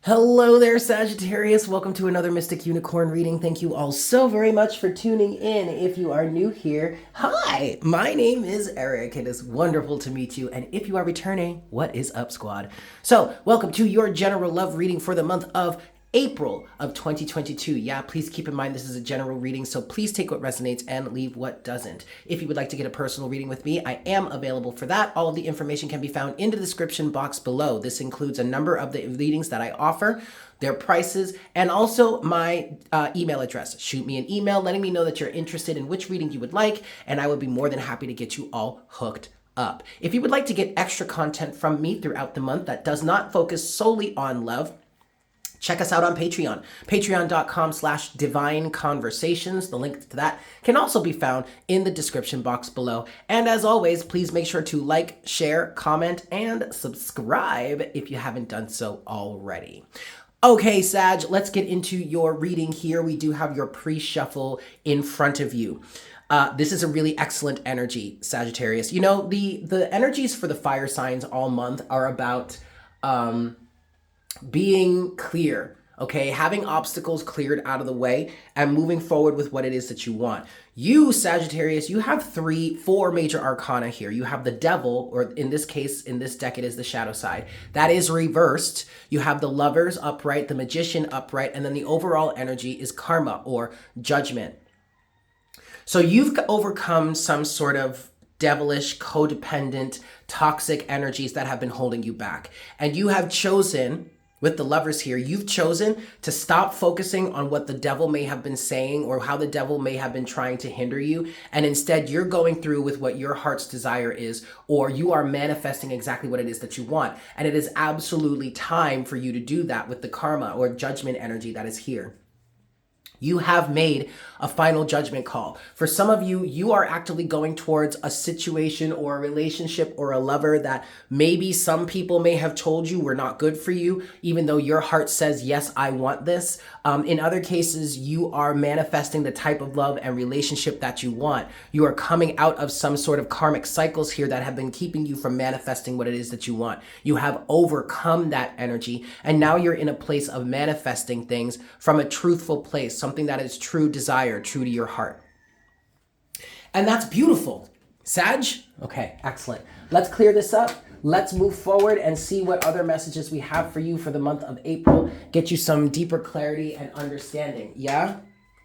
Hello there, Sagittarius. Welcome to another Mystic Unicorn reading. Thank you all so very much for tuning in. If you are new here, hi, my name is Eric. It is wonderful to meet you. And if you are returning, what is up, squad? So, welcome to your general love reading for the month of April of 2022. Yeah, please keep in mind this is a general reading, so please take what resonates and leave what doesn't. If you would like to get a personal reading with me, I am available for that. All of the information can be found in the description box below. This includes a number of the readings that I offer, their prices, and also my email address. Shoot me an email letting me know that you're interested in which reading you would like, and I would be more than happy to get you all hooked up. If you would like to get extra content from me throughout the month that does not focus solely on love, check us out on Patreon, patreon.com/divine conversations. The link to that can also be found in the description box below. And as always, please make sure to like, share, comment, and subscribe if you haven't done so already. Okay, Sag, let's get into your reading here. We do have your pre-shuffle in front of you. This is a really excellent energy, Sagittarius. You know, the energies for the fire signs all month are about being clear, okay? Having obstacles cleared out of the way and moving forward with what it is that you want. You, Sagittarius, you have four major arcana here. You have the devil, or in this case, in this deck, it is the shadow side. That is reversed. You have the lovers upright, the magician upright, and then the overall energy is karma or judgment. So you've overcome some sort of devilish, codependent, toxic energies that have been holding you back. And you have chosen, with the lovers here, you've chosen to stop focusing on what the devil may have been saying or how the devil may have been trying to hinder you. And instead, you're going through with what your heart's desire is, or you are manifesting exactly what it is that you want. And it is absolutely time for you to do that with the karma or judgment energy that is here. You have made a final judgment call. For some of you, you are actively going towards a situation or a relationship or a lover that maybe some people may have told you were not good for you, even though your heart says, yes, I want this. In other cases, you are manifesting the type of love and relationship that you want. You are coming out of some sort of karmic cycles here that have been keeping you from manifesting what it is that you want. You have overcome that energy, and now you're in a place of manifesting things from a truthful place, something that is true desire, true to your heart. And that's beautiful. Sag? Okay, excellent. Let's clear this up. Let's move forward and see what other messages we have for you for the month of April. Get you some deeper clarity and understanding. Yeah?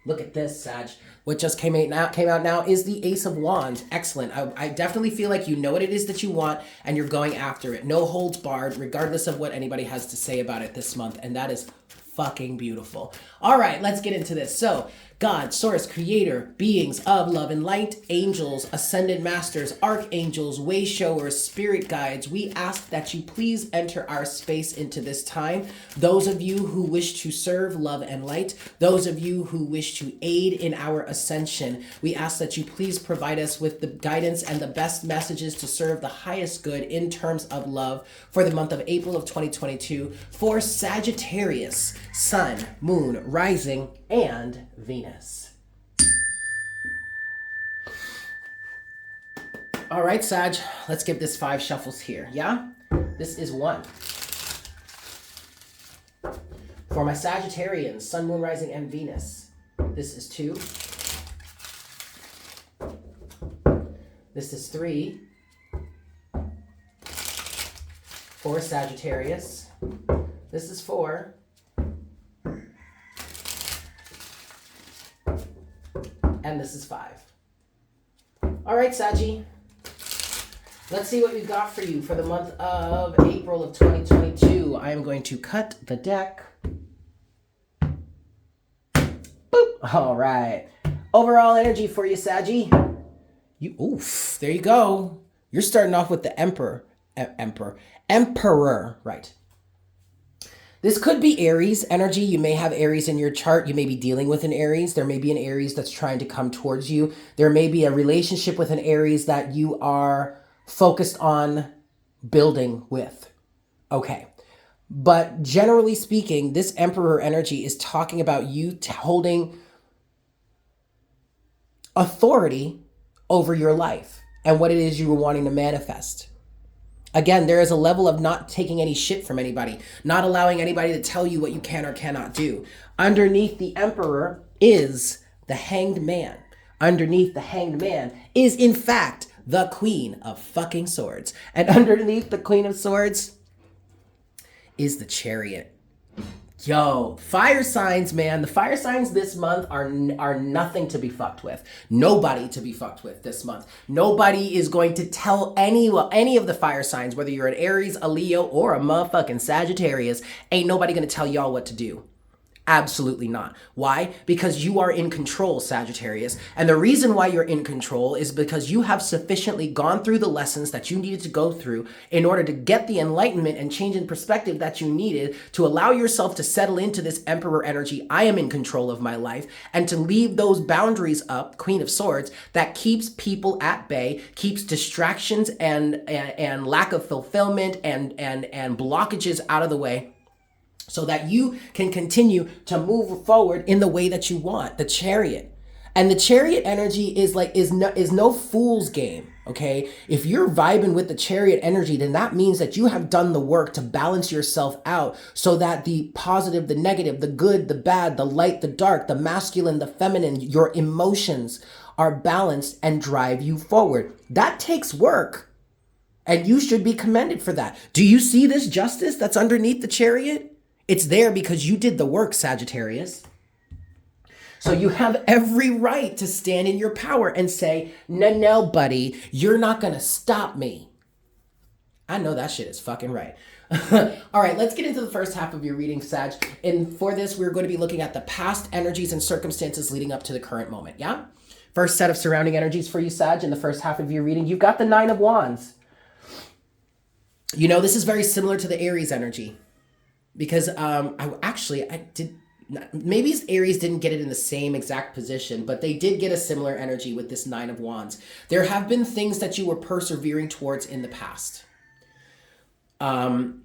Look at this, Sag. What just came out now is the Ace of Wands. Excellent. I definitely feel like you know what it is that you want and you're going after it. No holds barred, regardless of what anybody has to say about it this month. And that is fucking beautiful. All right, let's get into this. So, God, source, creator, beings of love and light, angels, ascended masters, archangels, way showers, spirit guides, we ask that you please enter our space into this time. Those of you who wish to serve love and light, those of you who wish to aid in our ascension, we ask that you please provide us with the guidance and the best messages to serve the highest good in terms of love for the month of April of 2022 for Sagittarius, Sun, Moon, Rising, and Venus. All right, Sag, let's give this 5 shuffles here, yeah? This is 1. For my Sagittarians, Sun, Moon, Rising, and Venus, this is 2. This is 3. For Sagittarius, this is 4. And this is 5. All right, Saggy. Let's see what we've got for you for the month of April of 2022. I am going to cut the deck. Boop. All right. Overall energy for you, Saggy. Oof, there you go. You're starting off with the Emperor, right. This could be Aries energy. You may have Aries in your chart. You may be dealing with an Aries. There may be an Aries that's trying to come towards you. There may be a relationship with an Aries that you are focused on building with. Okay. But generally speaking, this Emperor energy is talking about you holding authority over your life and what it is you were wanting to manifest. Again, there is a level of not taking any shit from anybody, not allowing anybody to tell you what you can or cannot do. Underneath the Emperor is the Hanged Man. Underneath the Hanged Man is, in fact, the Queen of fucking Swords. And underneath the Queen of Swords is the Chariot. Yo, fire signs, man. The fire signs this month are nothing to be fucked with. Nobody to be fucked with this month. Nobody is going to tell any of the fire signs, whether you're an Aries, a Leo, or a motherfucking Sagittarius, ain't nobody gonna tell y'all what to do. Absolutely not. Why? Because you are in control, Sagittarius. And the reason why you're in control is because you have sufficiently gone through the lessons that you needed to go through in order to get the enlightenment and change in perspective that you needed to allow yourself to settle into this Emperor energy. I am in control of my life, and to leave those boundaries up, Queen of Swords, that keeps people at bay, keeps distractions and lack of fulfillment and blockages out of the way, so that you can continue to move forward in the way that you want. The Chariot. And the Chariot energy is no fool's game, okay? If you're vibing with the Chariot energy, then that means that you have done the work to balance yourself out so that the positive, the negative, the good, the bad, the light, the dark, the masculine, the feminine, your emotions are balanced and drive you forward. That takes work, and you should be commended for that. Do you see this justice that's underneath the Chariot? It's there because you did the work, Sagittarius. So you have every right to stand in your power and say, no, buddy, you're not going to stop me. I know that shit is fucking right. All right, let's get into the first half of your reading, Sag. And for this, we're going to be looking at the past energies and circumstances leading up to the current moment, yeah? First set of surrounding energies for you, Sag, in the first half of your reading. You've got the Nine of Wands. You know, this is very similar to the Aries energy. Because maybe Aries didn't get it in the same exact position, but they did get a similar energy with this Nine of Wands. There have been things that you were persevering towards in the past. But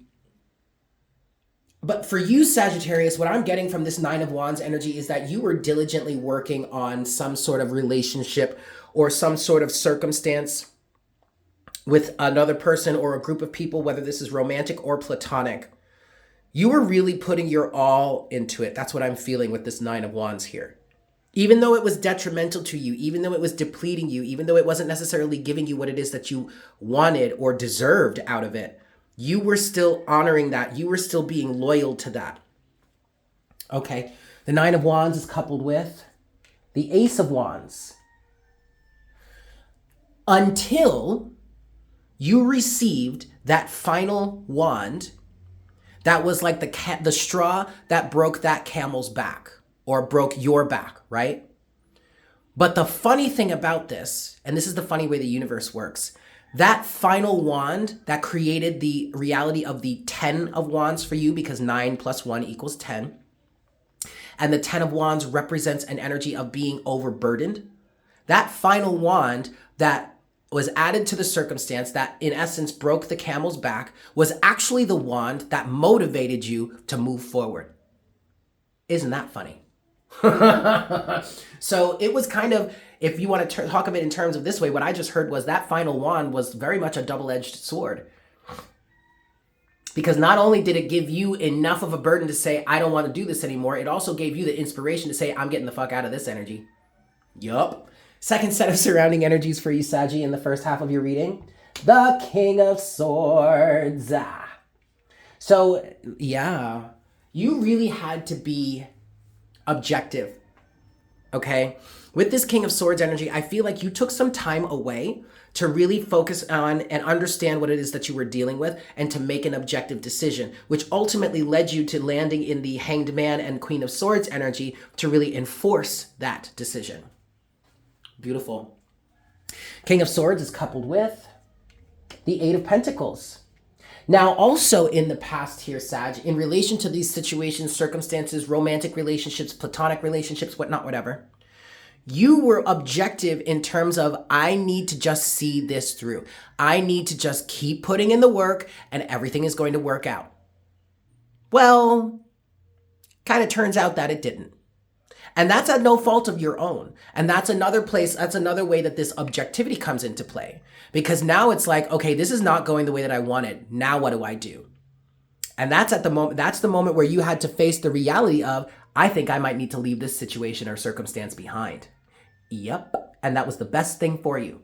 for you, Sagittarius, what I'm getting from this Nine of Wands energy is that you were diligently working on some sort of relationship or some sort of circumstance with another person or a group of people, whether this is romantic or platonic. You were really putting your all into it. That's what I'm feeling with this Nine of Wands here. Even though it was detrimental to you, even though it was depleting you, even though it wasn't necessarily giving you what it is that you wanted or deserved out of it, you were still honoring that. You were still being loyal to that. Okay, the Nine of Wands is coupled with the Ace of Wands. Until you received that final wand that was like the straw that broke that camel's back, or broke your back, right? But the funny thing about this, and this is the funny way the universe works, that final wand that created the reality of the 10 of Wands for you, because 9 plus 1 equals 10, and the 10 of Wands represents an energy of being overburdened. That final wand that was added to the circumstance that in essence broke the camel's back was actually the wand that motivated you to move forward. Isn't that funny? So it was kind of, if you want to talk of it in terms of this way, what I just heard was that final wand was very much a double-edged sword. Because not only did it give you enough of a burden to say, I don't want to do this anymore, it also gave you the inspiration to say, I'm getting the fuck out of this energy. Yup. Second set of surrounding energies for you, Saggy, in the first half of your reading. The King of Swords. So, yeah, you really had to be objective, okay? With this King of Swords energy, I feel like you took some time away to really focus on and understand what it is that you were dealing with and to make an objective decision, which ultimately led you to landing in the Hanged Man and Queen of Swords energy to really enforce that decision. Beautiful. King of Swords is coupled with the Eight of Pentacles. Now, also in the past here, Sag, in relation to these situations, circumstances, romantic relationships, platonic relationships, whatnot, whatever, you were objective in terms of, I need to just see this through. I need to just keep putting in the work and everything is going to work out. Well, kind of turns out that it didn't. And that's at no fault of your own. And that's another place, that's another way that this objectivity comes into play. Because now it's like, okay, this is not going the way that I wanted. Now what do I do? And that's at the moment, that's the moment where you had to face the reality of, I think I might need to leave this situation or circumstance behind. Yep. And that was the best thing for you.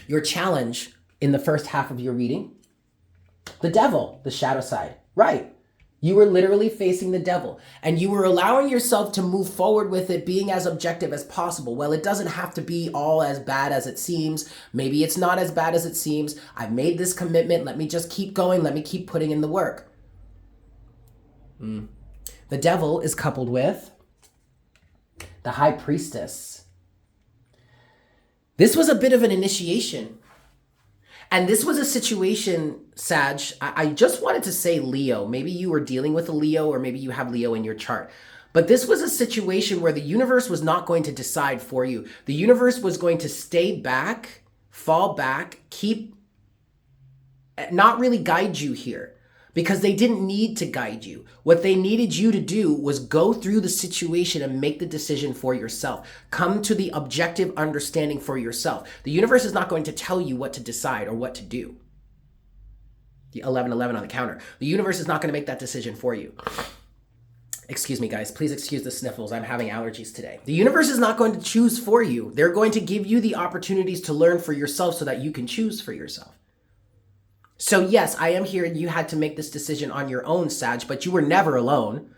Your challenge in the first half of your reading, the devil, the shadow side, right? You were literally facing the devil and you were allowing yourself to move forward with it being as objective as possible. Well, it doesn't have to be all as bad as it seems. Maybe it's not as bad as it seems. I've made this commitment. Let me just keep going. Let me keep putting in the work. The devil is coupled with the high priestess. This was a bit of an initiation. And this was a situation, Sag, I just wanted to say Leo. Maybe you were dealing with a Leo or maybe you have Leo in your chart. But this was a situation where the universe was not going to decide for you. The universe was going to stay back, fall back, not really guide you here. Because they didn't need to guide you. What they needed you to do was go through the situation and make the decision for yourself. Come to the objective understanding for yourself. The universe is not going to tell you what to decide or what to do. The 1111 on the counter. The universe is not going to make that decision for you. Excuse me, guys. Please excuse the sniffles. I'm having allergies today. The universe is not going to choose for you. They're going to give you the opportunities to learn for yourself so that you can choose for yourself. So yes, I am here and you had to make this decision on your own, Sag, but you were never alone.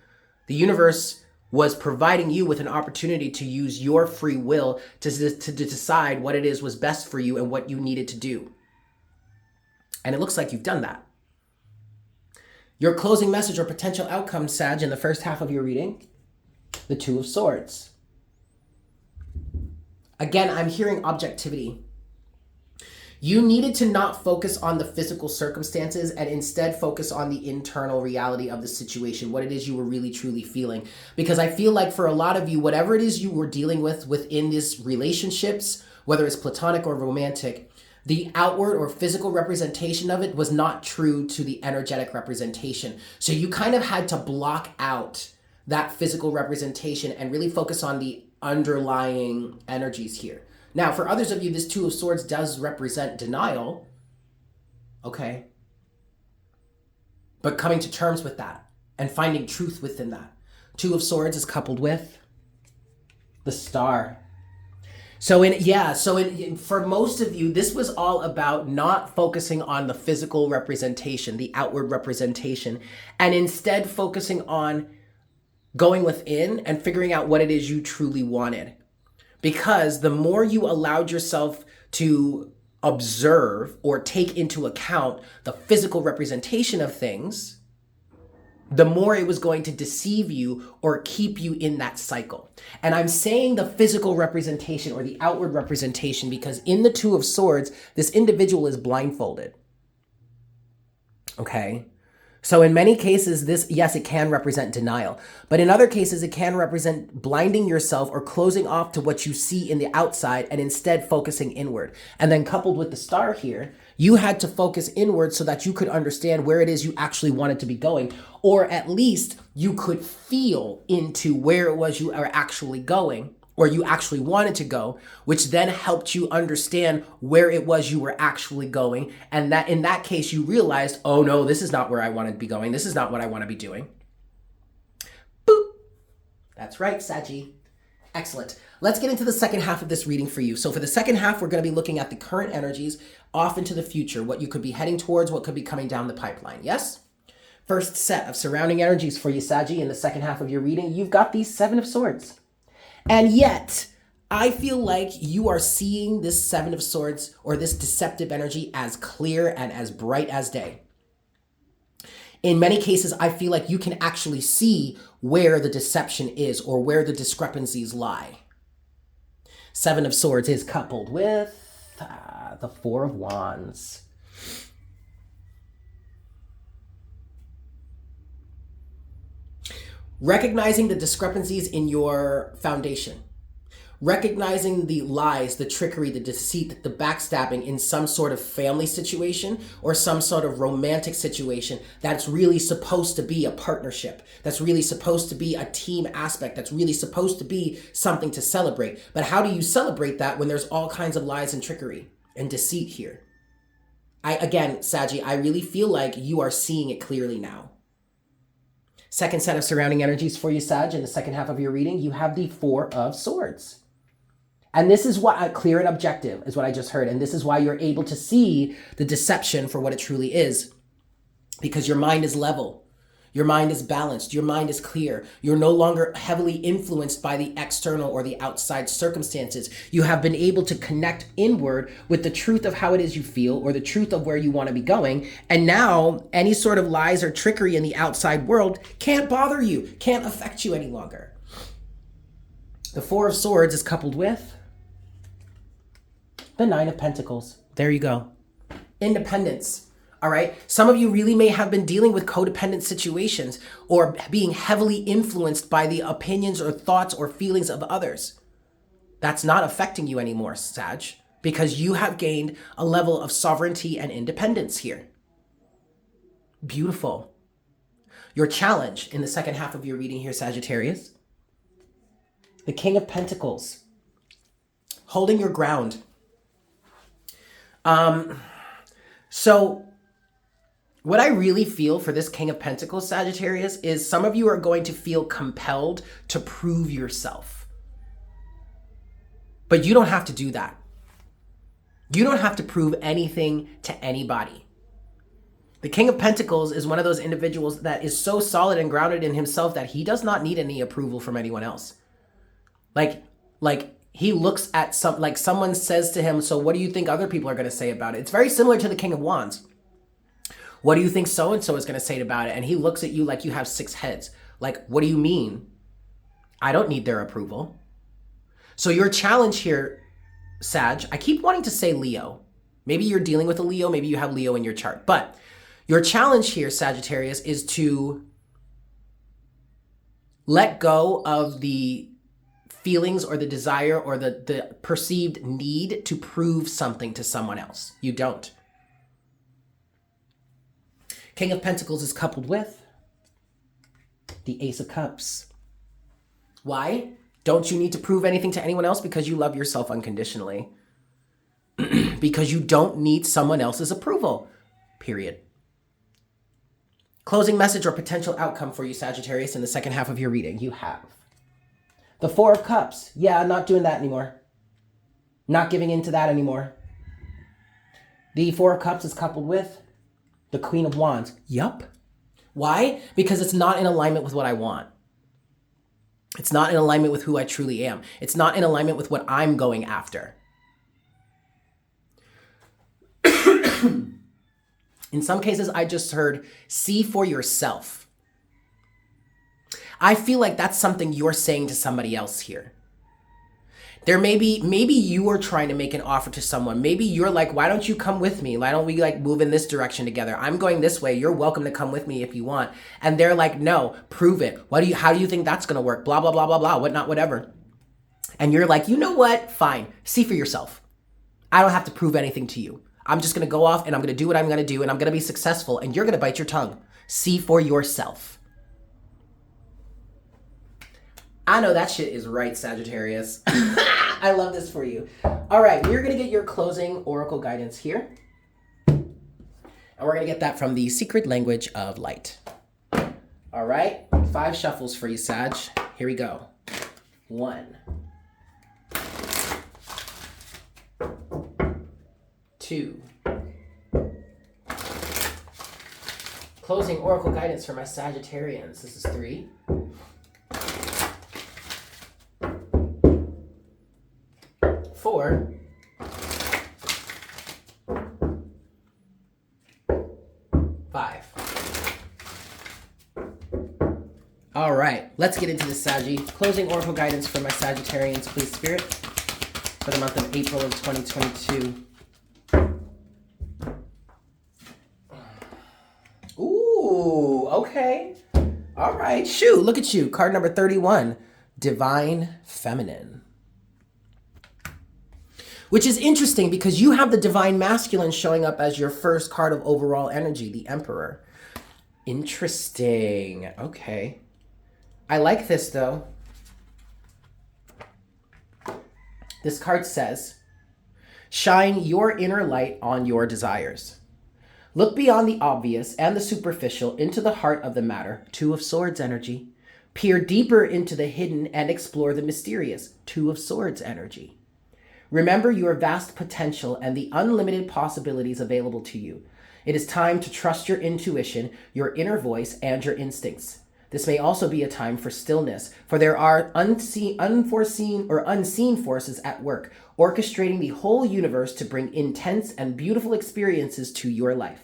The universe was providing you with an opportunity to use your free will to decide what it is was best for you and what you needed to do. And it looks like you've done that. Your closing message or potential outcome, Sag, in the first half of your reading, the Two of Swords. Again, I'm hearing objectivity. You needed to not focus on the physical circumstances and instead focus on the internal reality of the situation, what it is you were really truly feeling. Because I feel like for a lot of you, whatever it is you were dealing with within these relationships, whether it's platonic or romantic, the outward or physical representation of it was not true to the energetic representation. So you kind of had to block out that physical representation and really focus on the underlying energies here. Now, for others of you, this Two of Swords does represent denial. Okay. But coming to terms with that and finding truth within that. Two of Swords is coupled with the Star. So for most of you, this was all about not focusing on the physical representation, the outward representation, and instead focusing on going within and figuring out what it is you truly wanted. Because the more you allowed yourself to observe or take into account the physical representation of things, the more it was going to deceive you or keep you in that cycle. And I'm saying the physical representation or the outward representation because in the Two of Swords, this individual is blindfolded. Okay? So in many cases, yes, it can represent denial. But in other cases, it can represent blinding yourself or closing off to what you see in the outside and instead focusing inward. And then coupled with the Star here, you had to focus inward so that you could understand where it is you actually wanted to be going, or at least you could feel into where it was you are actually going, or you actually wanted to go, which then helped you understand where it was you were actually going. And that in that case, you realized, oh no, this is not where I want to be going. This is not what I want to be doing. Boop. That's right, Saggy. Excellent. Let's get into the second half of this reading for you. So for the second half, we're going to be looking at the current energies off into the future, what you could be heading towards, what could be coming down the pipeline. Yes? First set of surrounding energies for you, Saggy, in the second half of your reading. You've got the Seven of Swords. And yet, I feel like you are seeing this Seven of Swords or this deceptive energy as clear and as bright as day. In many cases, I feel like you can actually see where the deception is or where the discrepancies lie. Seven of Swords is coupled with the Four of Wands. Recognizing the discrepancies in your foundation. recognizing the lies, the trickery, the deceit, the backstabbing in some sort of family situation or some sort of romantic situation that's really supposed to be a partnership, that's really supposed to be a team aspect, that's really supposed to be something to celebrate. But how do you celebrate that when there's all kinds of lies and trickery and deceit here? Again, Saggy, I really feel like you are seeing it clearly now. Second set of surrounding energies for you, Sag, in the second half of your reading, you have the Four of Swords. And this is what clear and objective is what I just heard. And this is why you're able to see the deception for what it truly is. Because your mind is level. Your mind is balanced. Your mind is clear. You're no longer heavily influenced by the external or the outside circumstances. You have been able to connect inward with the truth of how it is you feel or the truth of where you want to be going. And now any sort of lies or trickery in the outside world can't bother you, can't affect you any longer. The Four of Swords is coupled with the Nine of Pentacles. There you go. Independence. All right. Some of you really may have been dealing with codependent situations or being heavily influenced by the opinions or thoughts or feelings of others. That's not affecting you anymore, Sag, because you have gained a level of sovereignty and independence here. Beautiful. Your challenge in the second half of your reading here, Sagittarius, the King of Pentacles, holding your ground. So what I really feel for this King of Pentacles, Sagittarius, is some of you are going to feel compelled to prove yourself. But you don't have to do that. You don't have to prove anything to anybody. The King of Pentacles is one of those individuals that is so solid and grounded in himself that he does not need any approval from anyone else. Like he looks at someone says to him, so what do you think other people are going to say about it? It's very similar to the King of Wands. What do you think so-and-so is going to say about it? And he looks at you like you have six heads. Like, what do you mean? I don't need their approval. So your challenge here, Sag, I keep wanting to say Leo. Maybe you're dealing with a Leo. Maybe you have Leo in your chart. But your challenge here, Sagittarius, is to let go of the feelings or the desire or the perceived need to prove something to someone else. You don't. King of Pentacles is coupled with the Ace of Cups. Why? Don't you need to prove anything to anyone else? Because you love yourself unconditionally. Because you don't need someone else's approval. Period. Closing message or potential outcome for you, Sagittarius, in the second half of your reading. You have the Four of Cups. Yeah, I'm not doing that anymore. Not giving into that anymore. The Four of Cups is coupled with the Queen of Wands. Yup. Why? Because it's not in alignment with what I want. It's not in alignment with who I truly am. It's not in alignment with what I'm going after. In some cases, I just heard, see for yourself. I feel like that's something you're saying to somebody else here. There maybe you are trying to make an offer to someone. Maybe you're like, why don't you come with me? Why don't we move in this direction together? I'm going this way. You're welcome to come with me if you want. And they're like, no, prove it. How do you think that's going to work? Blah, blah, blah, blah, blah, whatnot, whatever. And you're like, you know what? Fine. See for yourself. I don't have to prove anything to you. I'm just going to go off and I'm going to do what I'm going to do and I'm going to be successful and you're going to bite your tongue. See for yourself. I know that shit is right, Sagittarius. I love this for you. All right, we're going to get your closing oracle guidance here. And we're going to get that from the Secret Language of Light. All right, 5 shuffles for you, Sag. Here we go. 1, 2. Closing oracle guidance for my Sagittarians. This is 3. 4. 5. All right, let's get into this, Saggy. Closing oracle guidance for my Sagittarians, please, Spirit, for the month of April of 2022. Ooh, okay. All right, shoot, look at you. Card number 31, Divine Feminine. which is interesting because you have the divine masculine showing up as your first card of overall energy, the Emperor. Interesting. Okay. I like this though. This card says, shine your inner light on your desires. Look beyond the obvious and the superficial into the heart of the matter, Two of Swords energy. Peer deeper into the hidden and explore the mysterious, Two of Swords energy. Remember your vast potential and the unlimited possibilities available to you. It is time to trust your intuition, your inner voice, and your instincts. This may also be a time for stillness, for there are unforeseen or unseen forces at work, orchestrating the whole universe to bring intense and beautiful experiences to your life.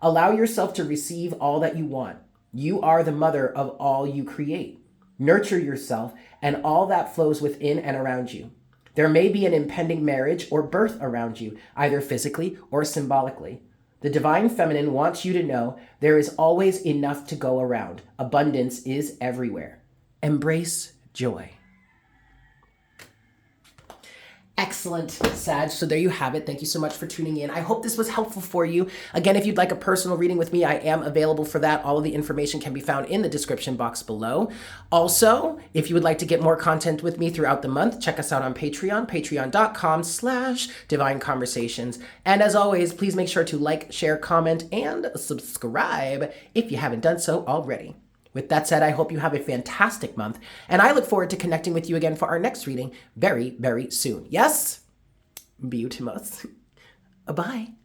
Allow yourself to receive all that you want. You are the mother of all you create. Nurture yourself and all that flows within and around you. There may be an impending marriage or birth around you, either physically or symbolically. The Divine Feminine wants you to know there is always enough to go around. Abundance is everywhere. Embrace joy. Excellent, Sag. So there you have it. Thank you so much for tuning in. I hope this was helpful for you. Again, if you'd like a personal reading with me, I am available for that. All of the information can be found in the description box below. Also, if you would like to get more content with me throughout the month, check us out on Patreon, patreon.com/Divine Conversations. And as always, please make sure to like, share, comment, and subscribe if you haven't done so already. With that said, I hope you have a fantastic month, and I look forward to connecting with you again for our next reading very, very soon. Yes? Beautimous. Bye.